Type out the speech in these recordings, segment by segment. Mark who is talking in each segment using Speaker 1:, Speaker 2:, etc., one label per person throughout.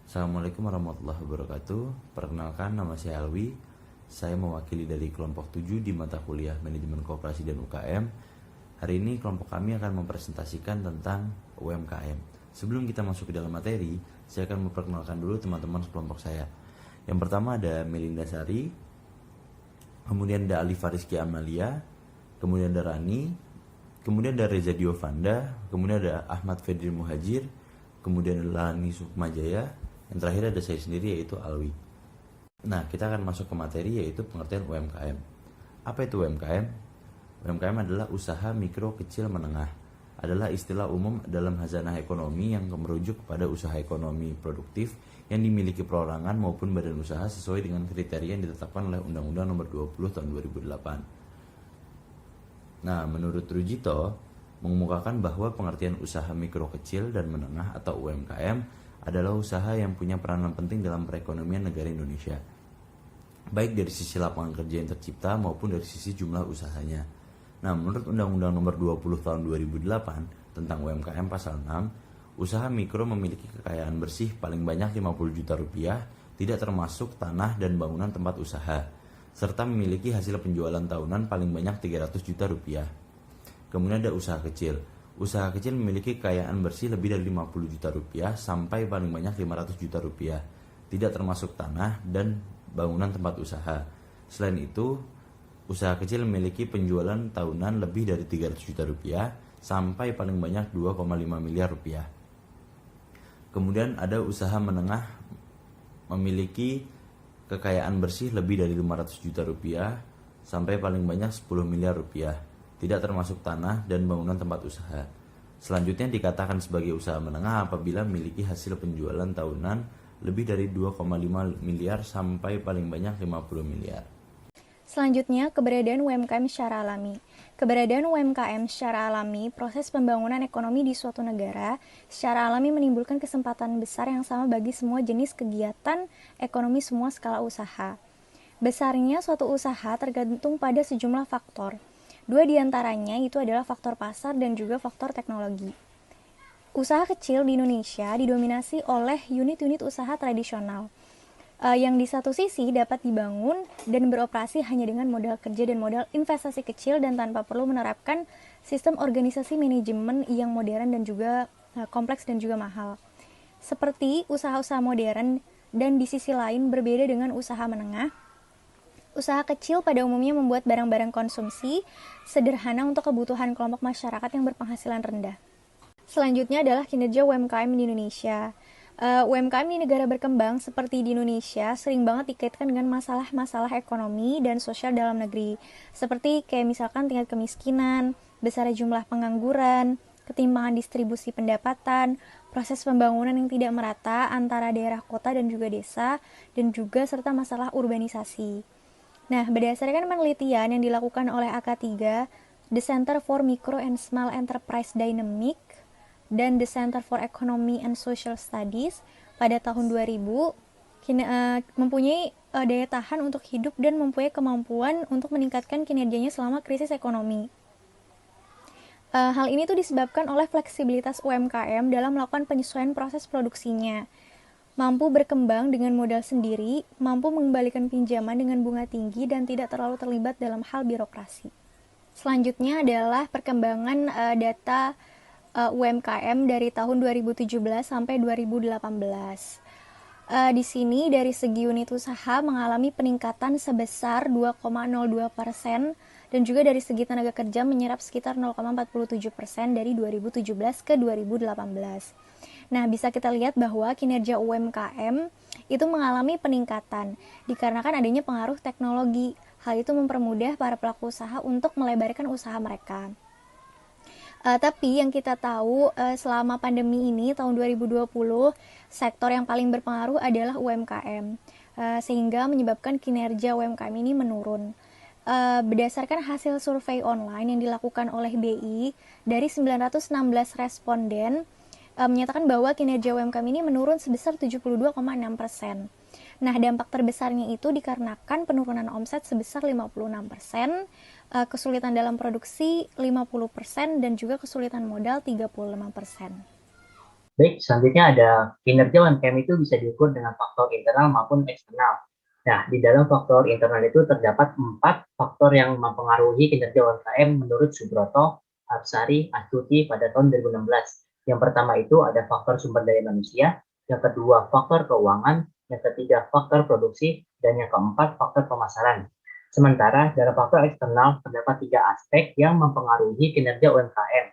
Speaker 1: Assalamualaikum warahmatullahi wabarakatuh. Perkenalkan, nama saya Alwi. Saya mewakili dari kelompok 7 di mata kuliah Manajemen Koperasi dan UKM. Hari ini kelompok kami akan mempresentasikan tentang UMKM. Sebelum kita masuk ke dalam materi, saya akan memperkenalkan dulu teman-teman kelompok saya. Yang pertama ada Melinda Sari, kemudian ada Alifa Rizky Amalia, kemudian ada Rani, kemudian ada Reza Diovanda, kemudian ada Ahmad Fedri Muhajir, kemudian ada Lani Sukmajaya, yang terakhir ada saya sendiri yaitu Alwi. Nah, kita akan masuk ke materi yaitu pengertian UMKM. Apa itu UMKM? UMKM adalah usaha mikro kecil menengah. Adalah istilah umum dalam khazanah ekonomi yang merujuk kepada usaha ekonomi produktif yang dimiliki perorangan maupun badan usaha sesuai dengan kriteria yang ditetapkan oleh Undang-Undang Nomor 20 Tahun 2008. Nah, menurut Rujito, mengemukakan bahwa pengertian usaha mikro kecil dan menengah atau UMKM adalah usaha yang punya peranan penting dalam perekonomian negara Indonesia, baik dari sisi lapangan kerja yang tercipta maupun dari sisi jumlah usahanya. Nah, menurut Undang-Undang Nomor 20 Tahun 2008 tentang UMKM Pasal 6, usaha mikro memiliki kekayaan bersih paling banyak 50 juta rupiah, tidak termasuk tanah dan bangunan tempat usaha, serta memiliki hasil penjualan tahunan paling banyak 300 juta rupiah. Kemudian ada usaha kecil. Usaha kecil memiliki kekayaan bersih lebih dari 50 juta rupiah sampai paling banyak 500 juta rupiah, tidak termasuk tanah dan bangunan tempat usaha. Selain itu, usaha kecil memiliki penjualan tahunan lebih dari 300 juta rupiah sampai paling banyak 2,5 miliar rupiah. Kemudian ada usaha menengah memiliki kekayaan bersih lebih dari 500 juta rupiah sampai paling banyak 10 miliar rupiah, tidak termasuk tanah dan bangunan tempat usaha. Selanjutnya dikatakan sebagai usaha menengah apabila memiliki hasil penjualan tahunan lebih dari 2,5 miliar sampai paling banyak 50 miliar.
Speaker 2: Selanjutnya, keberadaan UMKM secara alami. Keberadaan UMKM secara alami, proses pembangunan ekonomi di suatu negara secara alami menimbulkan kesempatan besar yang sama bagi semua jenis kegiatan ekonomi semua skala usaha. Besarnya suatu usaha tergantung pada sejumlah faktor. Dua diantaranya itu adalah faktor pasar dan juga faktor teknologi. Usaha kecil di Indonesia didominasi oleh unit-unit usaha tradisional, yang di satu sisi dapat dibangun dan beroperasi hanya dengan modal kerja dan modal investasi kecil dan tanpa perlu menerapkan sistem organisasi manajemen yang modern dan juga kompleks dan juga mahal. Seperti usaha-usaha modern, dan di sisi lain berbeda dengan usaha menengah. Usaha kecil pada umumnya membuat barang-barang konsumsi sederhana untuk kebutuhan kelompok masyarakat yang berpenghasilan rendah. Selanjutnya adalah kinerja UMKM di Indonesia. UMKM di negara berkembang seperti di Indonesia sering banget dikaitkan dengan masalah-masalah ekonomi dan sosial dalam negeri, seperti kayak misalkan tingkat kemiskinan, besar jumlah pengangguran, ketimpangan distribusi pendapatan, proses pembangunan yang tidak merata antara daerah kota dan juga desa, dan juga serta masalah urbanisasi. Nah, berdasarkan penelitian yang dilakukan oleh AK3, The Center for Micro and Small Enterprise Dynamic, dan The Center for Economy and Social Studies pada tahun 2000, mempunyai daya tahan untuk hidup dan mempunyai kemampuan untuk meningkatkan kinerjanya selama krisis ekonomi. Hal ini tuh disebabkan oleh fleksibilitas UMKM dalam melakukan penyesuaian proses produksinya, mampu berkembang dengan modal sendiri, mampu mengembalikan pinjaman dengan bunga tinggi, dan tidak terlalu terlibat dalam hal birokrasi. Selanjutnya adalah perkembangan data UMKM dari tahun 2017 sampai 2018. Di sini dari segi unit usaha mengalami peningkatan sebesar 2,02%, dan juga dari segi tenaga kerja menyerap sekitar 0,47% dari 2017 ke 2018. Nah, bisa kita lihat bahwa kinerja UMKM itu mengalami peningkatan dikarenakan adanya pengaruh teknologi. Hal itu mempermudah para pelaku usaha untuk melebarkan usaha mereka. Tapi yang kita tahu selama pandemi ini tahun 2020, sektor yang paling berpengaruh adalah UMKM, sehingga menyebabkan kinerja UMKM ini menurun. Berdasarkan hasil survei online yang dilakukan oleh BI, dari 916 responden menyatakan bahwa kinerja UMKM ini menurun sebesar 72,6%. Nah, dampak terbesarnya itu dikarenakan penurunan omset sebesar 56%, kesulitan dalam produksi 50%, dan juga kesulitan modal 35%.
Speaker 3: Baik, selanjutnya ada kinerja UMKM itu bisa diukur dengan faktor internal maupun eksternal. Nah, di dalam faktor internal itu terdapat 4 faktor yang mempengaruhi kinerja UMKM menurut Subroto, Absari, Astuti pada tahun 2016. Yang pertama itu ada faktor sumber daya manusia, yang kedua faktor keuangan, yang ketiga faktor produksi, dan yang keempat faktor pemasaran. Sementara dalam faktor eksternal terdapat 3 aspek yang mempengaruhi kinerja UMKM.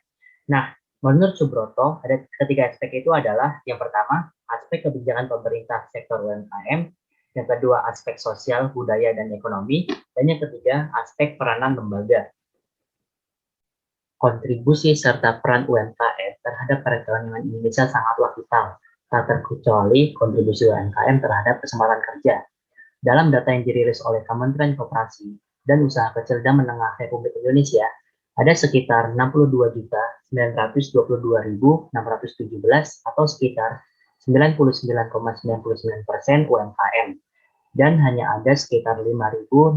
Speaker 3: Nah, menurut Subroto, ada ketiga aspek itu adalah yang pertama, aspek kebijakan pemerintah sektor UMKM, yang kedua aspek sosial, budaya, dan ekonomi, dan yang ketiga aspek peranan lembaga. Kontribusi serta peran UMKM terhadap perekonomian Indonesia sangatlah vital, tak terkecuali kontribusi UMKM terhadap kesempatan kerja. Dalam data yang dirilis oleh Kementerian Koperasi dan Usaha Kecil dan Menengah Republik Indonesia, ada sekitar 62.922.617 atau sekitar 99,99% UMKM dan hanya ada sekitar 5.640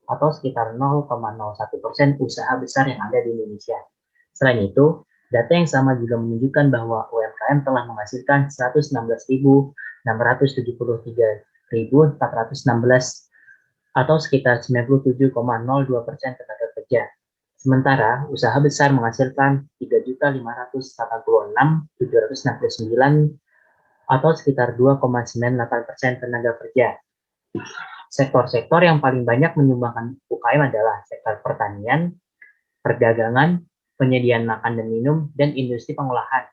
Speaker 3: atau sekitar 0,01% usaha besar yang ada di Indonesia. Selain itu, data yang sama juga menunjukkan bahwa UMKM telah menghasilkan 116.673.416 atau sekitar 97,02% tenaga kerja. Sementara usaha besar menghasilkan 3.586.769 atau sekitar 2,98% tenaga kerja. Sektor-sektor yang paling banyak menyumbangkan UKM adalah sektor pertanian, perdagangan, penyediaan makan dan minum, dan industri pengolahan.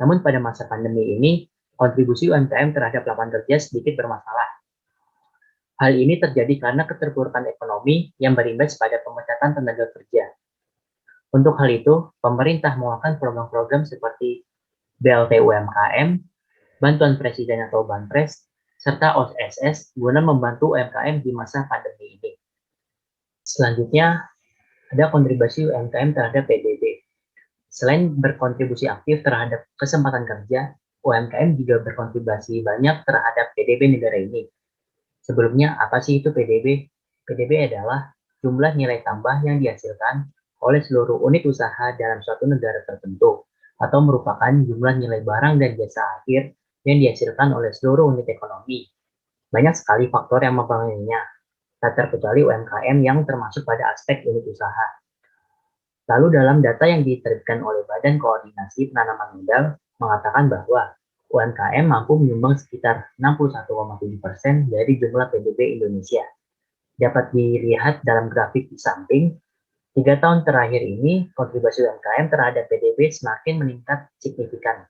Speaker 3: Namun pada masa pandemi ini, kontribusi UMKM terhadap lapangan kerja sedikit bermasalah. Hal ini terjadi karena keterpurukan ekonomi yang berimbas pada pemecatan tenaga kerja. Untuk hal itu, pemerintah mengeluarkan program-program seperti BLT UMKM, bantuan presiden atau Banpres, serta OSS guna membantu UMKM di masa pandemi ini. Selanjutnya, ada kontribusi UMKM terhadap PDB. Selain berkontribusi aktif terhadap kesempatan kerja, UMKM juga berkontribusi banyak terhadap PDB negara ini. Sebelumnya, apa sih itu PDB? PDB adalah jumlah nilai tambah yang dihasilkan oleh seluruh unit usaha dalam suatu negara tertentu, atau merupakan jumlah nilai barang dan jasa akhir yang dihasilkan oleh seluruh unit ekonomi. Banyak sekali faktor yang mempengaruhinya, tak terkecuali UMKM yang termasuk pada aspek unit usaha. Lalu dalam data yang diterbitkan oleh Badan Koordinasi Penanaman Modal mengatakan bahwa UMKM mampu menyumbang sekitar 61,7% dari jumlah PDB Indonesia. Dapat dilihat dalam grafik di samping, 3 tahun terakhir ini kontribusi UMKM terhadap PDB semakin meningkat signifikan.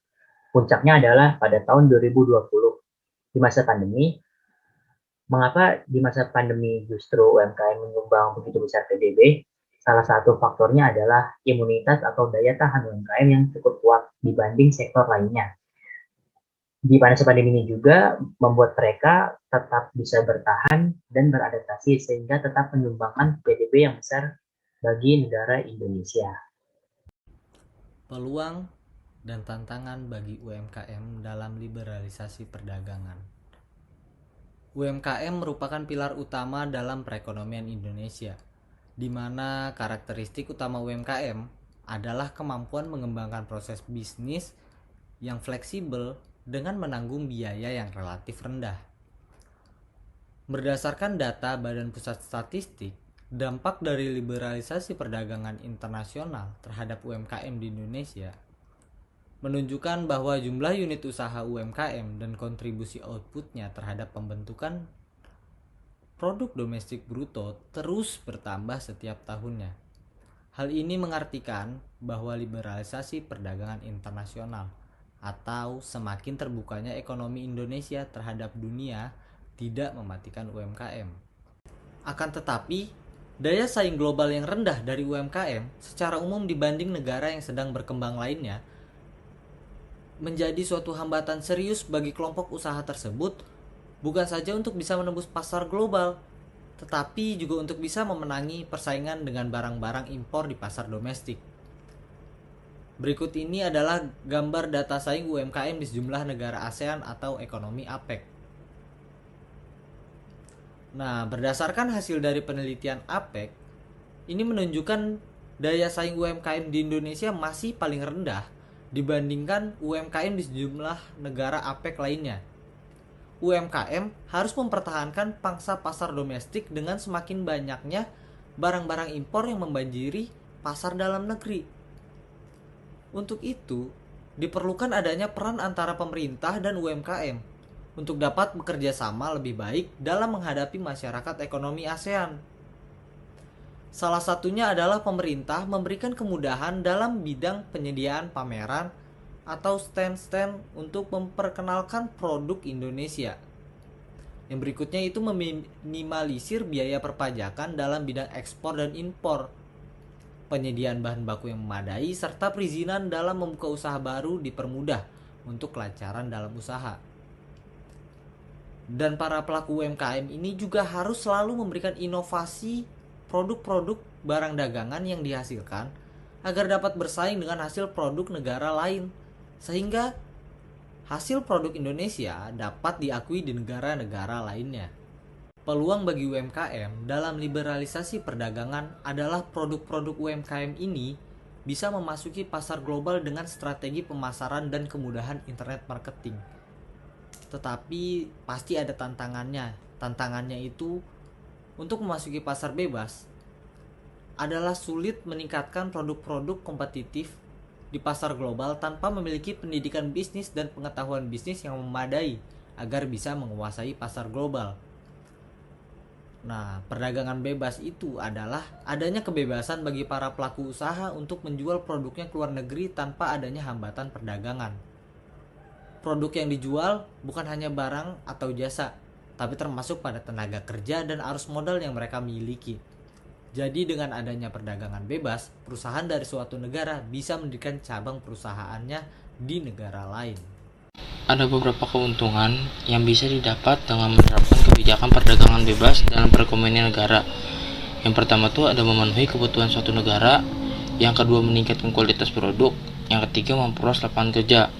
Speaker 3: Puncaknya adalah pada tahun 2020. Di masa pandemi, mengapa di masa pandemi justru UMKM menyumbang begitu besar PDB? Salah satu faktornya adalah imunitas atau daya tahan UMKM yang cukup kuat dibanding sektor lainnya. Di masa pandemi ini juga membuat mereka tetap bisa bertahan dan beradaptasi sehingga tetap menyumbangkan PDB yang besar bagi negara Indonesia.
Speaker 4: Peluang dan tantangan bagi UMKM dalam liberalisasi perdagangan. UMKM merupakan pilar utama dalam perekonomian Indonesia, di mana karakteristik utama UMKM adalah kemampuan mengembangkan proses bisnis yang fleksibel dengan menanggung biaya yang relatif rendah. Berdasarkan data Badan Pusat Statistik, dampak dari liberalisasi perdagangan internasional terhadap UMKM di Indonesia menunjukkan bahwa jumlah unit usaha UMKM dan kontribusi outputnya terhadap pembentukan produk domestik bruto terus bertambah setiap tahunnya. Hal ini mengartikan bahwa liberalisasi perdagangan internasional atau semakin terbukanya ekonomi Indonesia terhadap dunia tidak mematikan UMKM. Akan tetapi, daya saing global yang rendah dari UMKM secara umum dibanding negara yang sedang berkembang lainnya menjadi suatu hambatan serius bagi kelompok usaha tersebut, bukan saja untuk bisa menembus pasar global, tetapi juga untuk bisa memenangi persaingan dengan barang-barang impor di pasar domestik. Berikut ini adalah gambar data saing UMKM di sejumlah negara ASEAN atau ekonomi APEC. Nah, berdasarkan hasil dari penelitian APEC, ini menunjukkan daya saing UMKM di Indonesia masih paling rendah dibandingkan UMKM di sejumlah negara APEC lainnya. UMKM harus mempertahankan pangsa pasar domestik dengan semakin banyaknya barang-barang impor yang membanjiri pasar dalam negeri. Untuk itu, diperlukan adanya peran antara pemerintah dan UMKM untuk dapat bekerja sama lebih baik dalam menghadapi masyarakat ekonomi ASEAN. Salah satunya adalah pemerintah memberikan kemudahan dalam bidang penyediaan pameran atau stand-stand untuk memperkenalkan produk Indonesia. Yang berikutnya itu meminimalisir biaya perpajakan dalam bidang ekspor dan impor, penyediaan bahan baku yang memadai, serta perizinan dalam membuka usaha baru dipermudah untuk kelancaran dalam usaha. Dan para pelaku UMKM ini juga harus selalu memberikan inovasi produk-produk barang dagangan yang dihasilkan agar dapat bersaing dengan hasil produk negara lain, sehingga hasil produk Indonesia dapat diakui di negara-negara lainnya. Peluang bagi UMKM dalam liberalisasi perdagangan adalah produk-produk UMKM ini bisa memasuki pasar global dengan strategi pemasaran dan kemudahan internet marketing. Tetapi pasti ada tantangannya. Tantangannya itu untuk memasuki pasar bebas adalah sulit meningkatkan produk-produk kompetitif di pasar global tanpa memiliki pendidikan bisnis dan pengetahuan bisnis yang memadai agar bisa menguasai pasar global. Nah, perdagangan bebas itu adalah adanya kebebasan bagi para pelaku usaha untuk menjual produknya ke luar negeri tanpa adanya hambatan perdagangan. Produk yang dijual bukan hanya barang atau jasa, tapi termasuk pada tenaga kerja dan arus modal yang mereka miliki. Jadi dengan adanya perdagangan bebas, perusahaan dari suatu negara bisa mendirikan cabang perusahaannya di negara lain.
Speaker 5: Ada beberapa keuntungan yang bisa didapat dengan menerapkan kebijakan perdagangan bebas dalam perekonomian negara. Yang pertama tuh ada memenuhi kebutuhan suatu negara, yang kedua meningkatkan kualitas produk, yang ketiga memperluas lapangan kerja.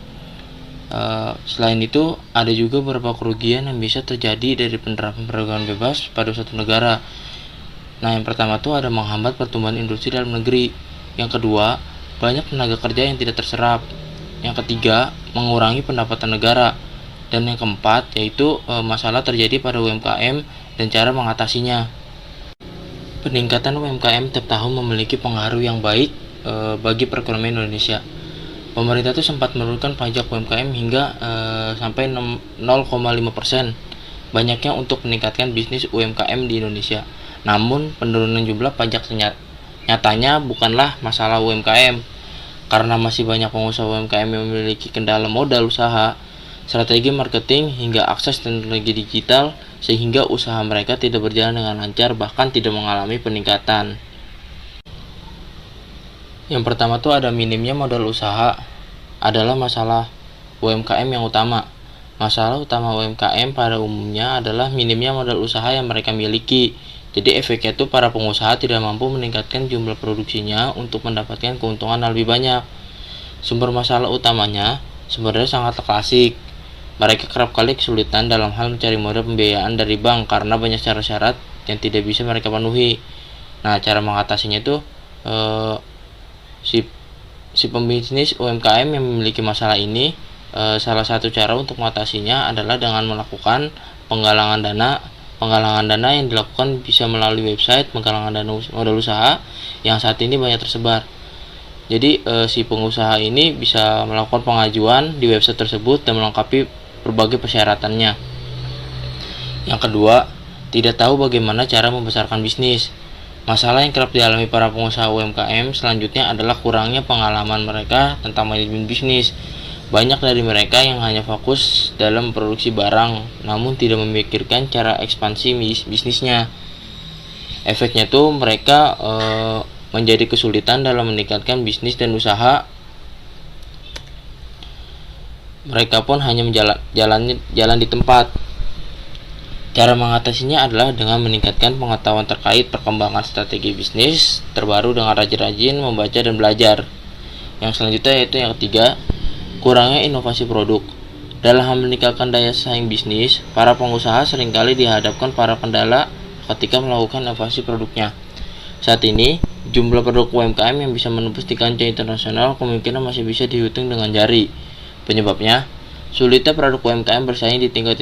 Speaker 5: Selain itu, ada juga beberapa kerugian yang bisa terjadi dari penerapan perdagangan bebas pada suatu negara. Nah, yang pertama tuh ada menghambat pertumbuhan industri dalam negeri. Yang kedua, banyak tenaga kerja yang tidak terserap. Yang ketiga, mengurangi pendapatan negara. Dan yang keempat, yaitu masalah terjadi pada UMKM dan cara mengatasinya. Peningkatan UMKM tiap tahun memiliki pengaruh yang baik bagi perekonomian Indonesia. Pemerintah itu sempat menurunkan pajak UMKM hingga sampai 0,5%, banyaknya untuk meningkatkan bisnis UMKM di Indonesia. Namun, penurunan jumlah pajak nyatanya bukanlah masalah UMKM, karena masih banyak pengusaha UMKM yang memiliki kendala modal usaha, strategi marketing, hingga akses teknologi digital, sehingga usaha mereka tidak berjalan dengan lancar, bahkan tidak mengalami peningkatan. Yang pertama tuh ada minimnya modal usaha adalah masalah UMKM yang utama. Masalah utama UMKM pada umumnya adalah minimnya modal usaha yang mereka miliki. Jadi efeknya tuh para pengusaha tidak mampu meningkatkan jumlah produksinya untuk mendapatkan keuntungan yang lebih banyak. Sumber masalah utamanya sebenarnya sangat klasik. Mereka kerap kali kesulitan dalam hal mencari modal pembiayaan dari bank karena banyak syarat-syarat yang tidak bisa mereka penuhi. Nah, cara mengatasinya itu si pembisnis UMKM yang memiliki masalah ini, salah satu cara untuk mengatasinya adalah dengan melakukan penggalangan dana. Penggalangan dana yang dilakukan bisa melalui website penggalangan dana modal usaha yang saat ini banyak tersebar. Jadi si pengusaha ini bisa melakukan pengajuan di website tersebut dan melengkapi berbagai persyaratannya. Yang kedua, tidak tahu bagaimana cara membesarkan bisnis. Masalah yang kerap dialami para pengusaha UMKM selanjutnya adalah kurangnya pengalaman mereka tentang manajemen bisnis. Banyak dari mereka yang hanya fokus dalam produksi barang, namun tidak memikirkan cara ekspansi bisnisnya. Efeknya tuh mereka menjadi kesulitan dalam meningkatkan bisnis dan usaha. Mereka pun hanya jalan di tempat. Cara mengatasinya adalah dengan meningkatkan pengetahuan terkait perkembangan strategi bisnis terbaru dengan rajin-rajin membaca dan belajar. Yang selanjutnya yaitu yang ketiga, kurangnya inovasi produk. Dalam hal meningkatkan daya saing bisnis, para pengusaha seringkali dihadapkan para kendala ketika melakukan inovasi produknya. Saat ini, Jumlah produk UMKM yang bisa menembus di kancah internasional kemungkinan masih bisa dihitung dengan jari. Penyebabnya, sulitnya produk UMKM bersaing di tingkat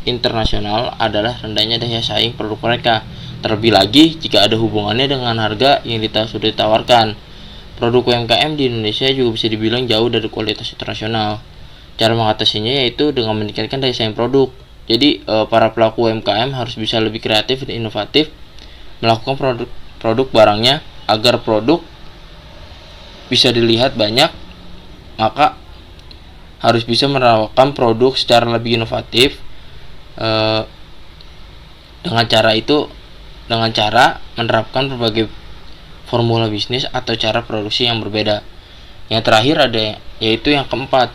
Speaker 5: internasional adalah rendahnya daya saing produk mereka. Terlebih lagi jika ada hubungannya dengan harga yang sudah ditawarkan. Produk UMKM di Indonesia juga bisa dibilang jauh dari kualitas internasional. Cara mengatasinya yaitu dengan meningkatkan daya saing produk. Jadi para pelaku UMKM harus bisa lebih kreatif dan inovatif melakukan produk barangnya agar produk bisa dilihat banyak, maka harus bisa menawarkan produk secara lebih inovatif. Dengan cara menerapkan berbagai formula bisnis atau cara produksi yang berbeda. Yang terakhir yaitu yang keempat,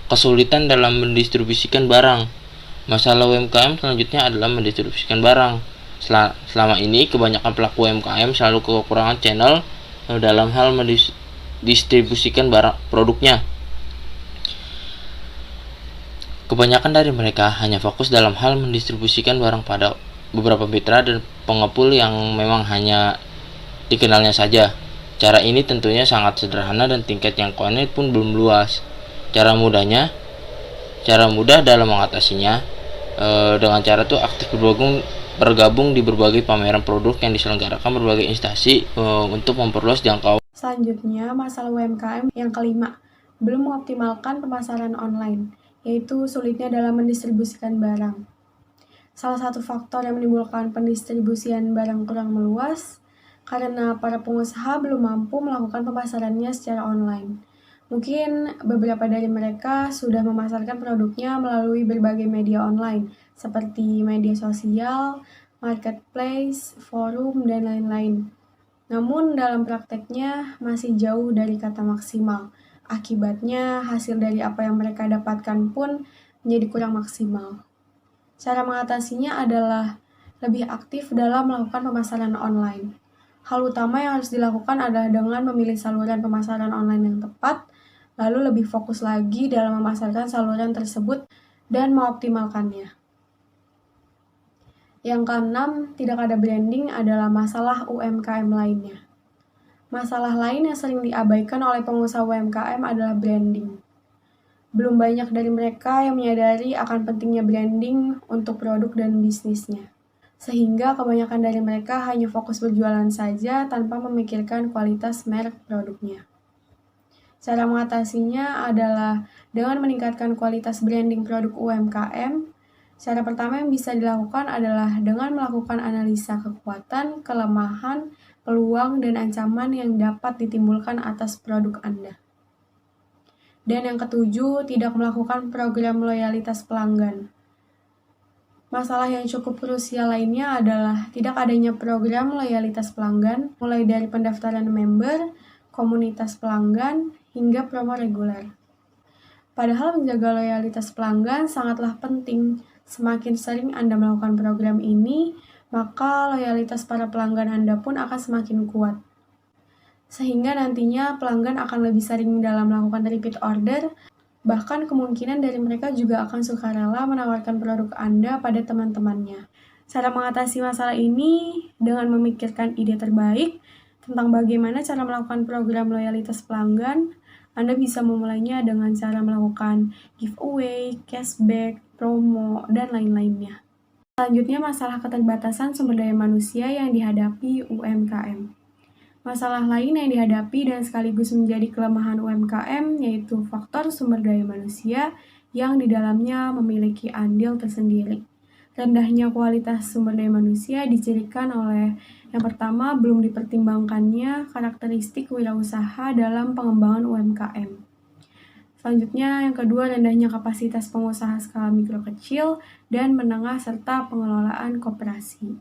Speaker 5: kesulitan dalam mendistribusikan barang. Masalah UMKM selanjutnya adalah mendistribusikan barang. Selama ini kebanyakan pelaku UMKM selalu kekurangan channel dalam hal mendistribusikan barang produknya. Kebanyakan dari mereka hanya fokus dalam hal mendistribusikan barang pada beberapa mitra dan pengepul yang memang hanya dikenalnya saja. Cara ini tentunya sangat sederhana dan tingkat jangkauannya pun belum luas. Cara mudah dalam mengatasinya dengan cara tuh aktif bergabung di berbagai pameran produk yang diselenggarakan berbagai instansi untuk memperluas jangkauan.
Speaker 6: Selanjutnya, masalah UMKM yang kelima, belum mengoptimalkan pemasaran online, yaitu sulitnya dalam mendistribusikan barang. Salah satu faktor yang menimbulkan pendistribusian barang kurang meluas karena para pengusaha belum mampu melakukan pemasarannya secara online. Mungkin beberapa dari mereka sudah memasarkan produknya melalui berbagai media online, seperti media sosial, marketplace, forum, dan lain-lain. Namun dalam prakteknya masih jauh dari kata maksimal. Akibatnya hasil dari apa yang mereka dapatkan pun menjadi kurang maksimal. Cara mengatasinya adalah lebih aktif dalam melakukan pemasaran online. Hal utama yang harus dilakukan adalah dengan memilih saluran pemasaran online yang tepat, lalu lebih fokus lagi dalam memasarkan saluran tersebut dan mengoptimalkannya. Yang keenam, tidak ada branding adalah masalah UMKM lainnya. Masalah lain yang sering diabaikan oleh pengusaha UMKM adalah branding. Belum banyak dari mereka yang menyadari akan pentingnya branding untuk produk dan bisnisnya. Sehingga kebanyakan dari mereka hanya fokus berjualan saja tanpa memikirkan kualitas merek produknya. Cara mengatasinya adalah dengan meningkatkan kualitas branding produk UMKM. Cara pertama yang bisa dilakukan adalah dengan melakukan analisa kekuatan, kelemahan, peluang, dan ancaman yang dapat ditimbulkan atas produk Anda. Dan yang ketujuh, tidak melakukan program loyalitas pelanggan. Masalah yang cukup krusial lainnya adalah tidak adanya program loyalitas pelanggan, mulai dari pendaftaran member, komunitas pelanggan, hingga promo reguler. Padahal menjaga loyalitas pelanggan sangatlah penting. Semakin sering Anda melakukan program ini, maka loyalitas para pelanggan Anda pun akan semakin kuat. Sehingga nantinya pelanggan akan lebih sering dalam melakukan repeat order, bahkan kemungkinan dari mereka juga akan sukarela menawarkan produk Anda pada teman-temannya. Cara mengatasi masalah ini dengan memikirkan ide terbaik tentang bagaimana cara melakukan program loyalitas pelanggan. Anda bisa memulainya dengan cara melakukan giveaway, cashback, promo, dan lain-lainnya. Selanjutnya, masalah keterbatasan sumber daya manusia yang dihadapi UMKM. Masalah lain yang dihadapi dan sekaligus menjadi kelemahan UMKM yaitu faktor sumber daya manusia yang di dalamnya memiliki andil tersendiri. Rendahnya kualitas sumber daya manusia dicirikan oleh yang pertama, belum dipertimbangkannya karakteristik wirausaha dalam pengembangan UMKM. Selanjutnya, yang kedua, rendahnya kapasitas pengusaha skala mikro kecil dan menengah serta pengelolaan koperasi.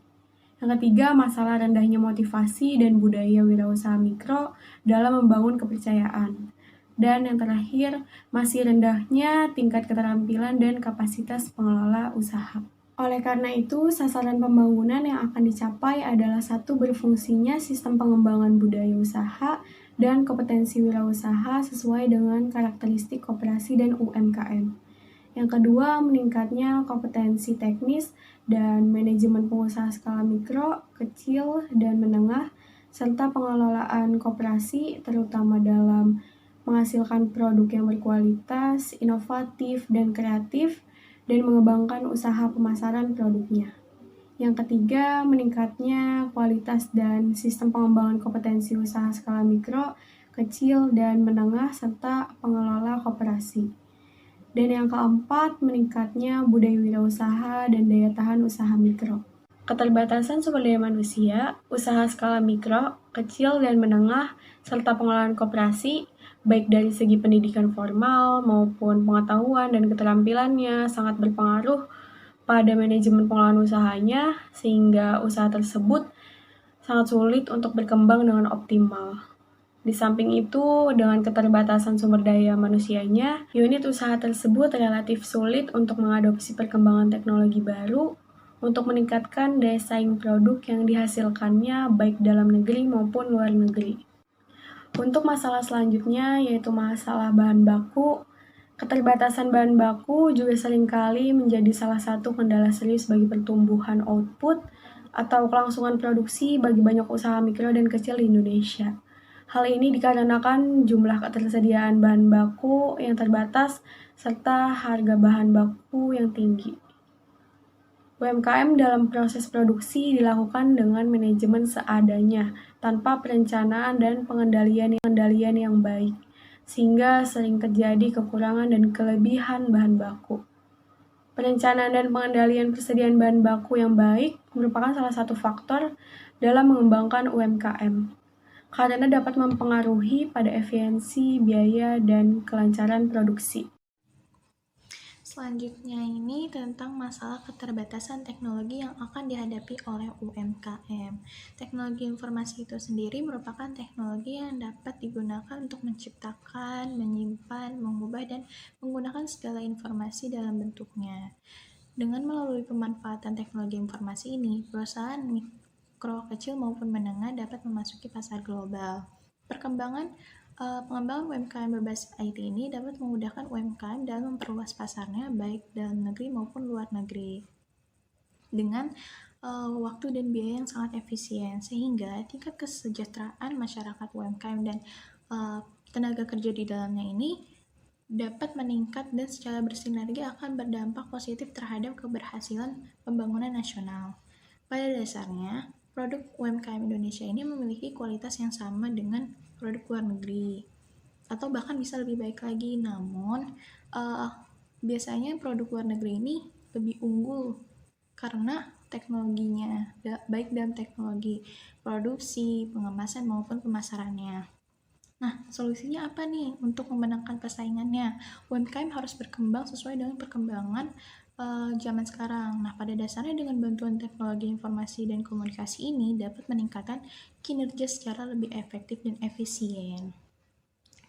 Speaker 6: Yang ketiga, masalah rendahnya motivasi dan budaya wirausaha mikro dalam membangun kepercayaan. Dan yang terakhir, masih rendahnya tingkat keterampilan dan kapasitas pengelola usaha. Oleh karena itu, sasaran pembangunan yang akan dicapai adalah satu, berfungsinya sistem pengembangan budaya usaha dan kompetensi wirausaha sesuai dengan karakteristik koperasi dan UMKM. Yang kedua, meningkatnya kompetensi teknis dan manajemen pengusaha skala mikro, kecil, dan menengah, serta pengelolaan koperasi terutama dalam menghasilkan produk yang berkualitas, inovatif, dan kreatif, dan mengembangkan usaha pemasaran produknya. Yang ketiga, meningkatnya kualitas dan sistem pengembangan kompetensi usaha skala mikro, kecil, dan menengah, serta pengelola koperasi. Dan yang keempat, meningkatnya budaya wirausaha dan daya tahan usaha mikro. Keterbatasan sumber daya manusia, usaha skala mikro, kecil, dan menengah, serta pengelolaan koperasi, baik dari segi pendidikan formal maupun pengetahuan dan keterampilannya sangat berpengaruh pada manajemen pengelolaan usahanya, sehingga usaha tersebut sangat sulit untuk berkembang dengan optimal. Di samping itu, dengan keterbatasan sumber daya manusianya, unit usaha tersebut relatif sulit untuk mengadopsi perkembangan teknologi baru untuk meningkatkan daya saing produk yang dihasilkannya baik dalam negeri maupun luar negeri. Untuk masalah selanjutnya, yaitu masalah bahan baku, keterbatasan bahan baku juga seringkali menjadi salah satu kendala serius bagi pertumbuhan output atau kelangsungan produksi bagi banyak usaha mikro dan kecil di Indonesia. Hal ini dikarenakan jumlah ketersediaan bahan baku yang terbatas serta harga bahan baku yang tinggi. UMKM dalam proses produksi dilakukan dengan manajemen seadanya, tanpa perencanaan dan pengendalian yang baik, sehingga sering terjadi kekurangan dan kelebihan bahan baku. Perencanaan dan pengendalian persediaan bahan baku yang baik merupakan salah satu faktor dalam mengembangkan UMKM, karena dapat mempengaruhi pada efisiensi, biaya, dan kelancaran produksi.
Speaker 2: Selanjutnya ini tentang masalah keterbatasan teknologi yang akan dihadapi oleh UMKM. Teknologi informasi itu sendiri merupakan teknologi yang dapat digunakan untuk menciptakan, menyimpan, mengubah, dan menggunakan segala informasi dalam bentuknya. Dengan melalui pemanfaatan teknologi informasi ini, perusahaan mikro, kecil, maupun menengah dapat memasuki pasar global. Pengembangan UMKM berbasis IT ini dapat memudahkan UMKM dalam memperluas pasarnya baik dalam negeri maupun luar negeri dengan waktu dan biaya yang sangat efisien, sehingga tingkat kesejahteraan masyarakat UMKM dan tenaga kerja di dalamnya ini dapat meningkat dan secara bersinergi akan berdampak positif terhadap keberhasilan pembangunan nasional. Pada dasarnya, produk UMKM Indonesia ini memiliki kualitas yang sama dengan produk luar negeri, atau bahkan bisa lebih baik lagi. Namun, biasanya produk luar negeri ini lebih unggul karena teknologinya, baik dalam teknologi produksi, pengemasan, maupun pemasarannya. Nah, solusinya apa nih untuk memenangkan persaingannya? UMKM harus berkembang sesuai dengan perkembangan zaman sekarang. Nah, pada dasarnya dengan bantuan teknologi informasi dan komunikasi ini dapat meningkatkan kinerja secara lebih efektif dan efisien.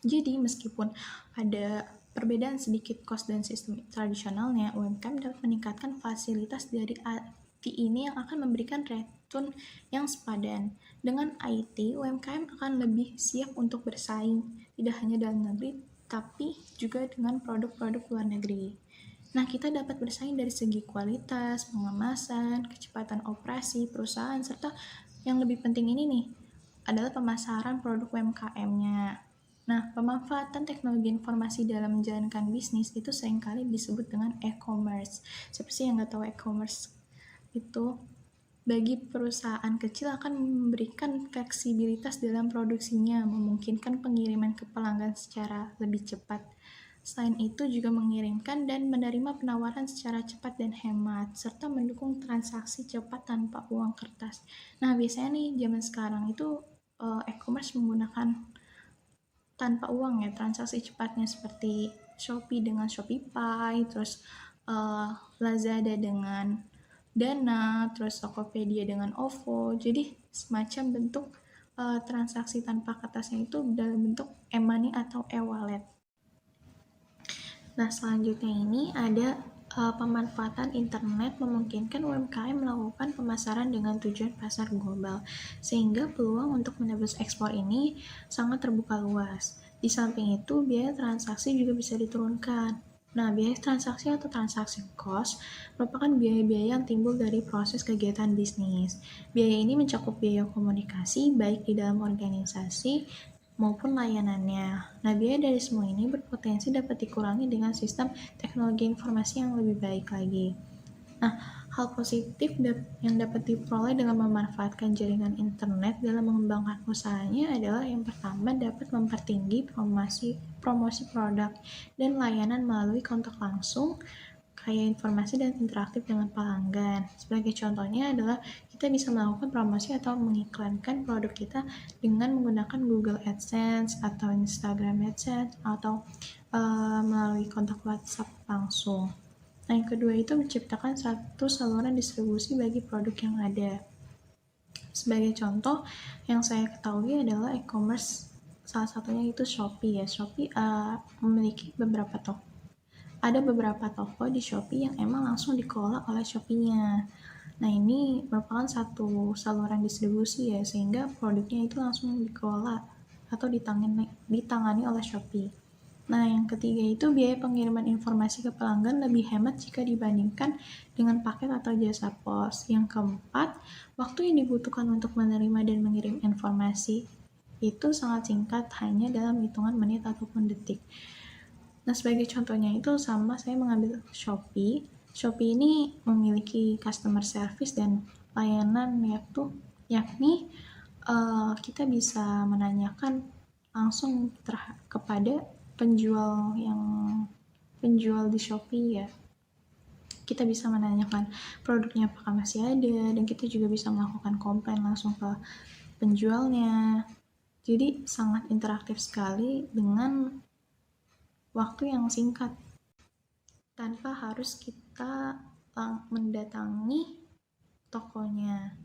Speaker 2: Jadi, meskipun ada perbedaan sedikit cost dan sistem tradisionalnya, UMKM dapat meningkatkan fasilitas dari IT ini yang akan memberikan return yang sepadan. Dengan IT, UMKM akan lebih siap untuk bersaing, tidak hanya dalam negeri, tapi juga dengan produk-produk luar negeri. Nah, kita dapat bersaing dari segi kualitas, pengemasan, kecepatan operasi perusahaan, serta yang lebih penting ini nih, adalah pemasaran produk UMKM-nya. Nah, pemanfaatan teknologi informasi dalam menjalankan bisnis itu seringkali disebut dengan e-commerce. Siapa sih yang nggak tahu e-commerce? Itu bagi perusahaan kecil akan memberikan fleksibilitas dalam produksinya, memungkinkan pengiriman ke pelanggan secara lebih cepat. Selain itu juga mengirimkan dan menerima penawaran secara cepat dan hemat, serta mendukung transaksi cepat tanpa uang kertas. Nah, biasanya nih zaman sekarang itu e-commerce menggunakan tanpa uang ya, transaksi cepatnya seperti Shopee dengan Shopify, terus Lazada dengan Dana, terus Tokopedia dengan OVO. Jadi semacam bentuk transaksi tanpa kertasnya itu dalam bentuk e-money atau e-wallet. Nah, selanjutnya ini ada pemanfaatan internet memungkinkan UMKM melakukan pemasaran dengan tujuan pasar global, sehingga peluang untuk menembus ekspor ini sangat terbuka luas. Di samping itu, biaya transaksi juga bisa diturunkan.
Speaker 7: Nah, biaya transaksi atau transaction cost merupakan biaya-biaya yang timbul dari proses kegiatan bisnis. Biaya ini mencakup biaya komunikasi baik di dalam organisasi maupun layanannya. Nah, biaya dari semua ini berpotensi dapat dikurangi dengan sistem teknologi informasi yang lebih baik lagi. Nah, hal positif yang dapat diperoleh dengan memanfaatkan jaringan internet dalam mengembangkan usahanya adalah yang pertama dapat mempertinggi promosi produk dan layanan melalui kontak langsung, kaya informasi dan interaktif dengan pelanggan. Sebagai contohnya adalah kita bisa melakukan promosi atau mengiklankan produk kita dengan menggunakan Google AdSense atau Instagram AdSense atau melalui kontak WhatsApp langsung. Nah, yang kedua itu menciptakan satu saluran distribusi bagi produk yang ada. Sebagai contoh, yang saya ketahui adalah e-commerce, salah satunya itu Shopee ya. Shopee memiliki beberapa toko. Ada beberapa toko di Shopee yang emang langsung dikelola oleh Shopee-nya. Nah, ini merupakan satu saluran distribusi ya, sehingga produknya itu langsung dikelola atau ditangani oleh Shopee. Nah, yang ketiga itu biaya pengiriman informasi ke pelanggan lebih hemat jika dibandingkan dengan paket atau jasa pos. Yang keempat, waktu yang dibutuhkan untuk menerima dan mengirim informasi itu sangat singkat, hanya dalam hitungan menit ataupun detik. Nah, sebagai contohnya itu sama saya mengambil Shopee. Shopee ini memiliki customer service dan layanan yakni kita bisa menanyakan langsung kepada penjual di Shopee ya. Kita bisa menanyakan produknya apakah masih ada, dan kita juga bisa melakukan komplain langsung ke penjualnya. Jadi sangat interaktif sekali dengan waktu yang singkat tanpa harus kita mendatangi tokonya.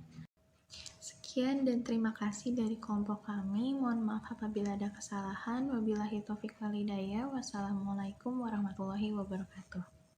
Speaker 7: Sekian dan terima kasih dari kelompok kami. Mohon maaf apabila ada kesalahan. Wabillahi taufiq wal hidayah. Wassalamualaikum warahmatullahi wabarakatuh.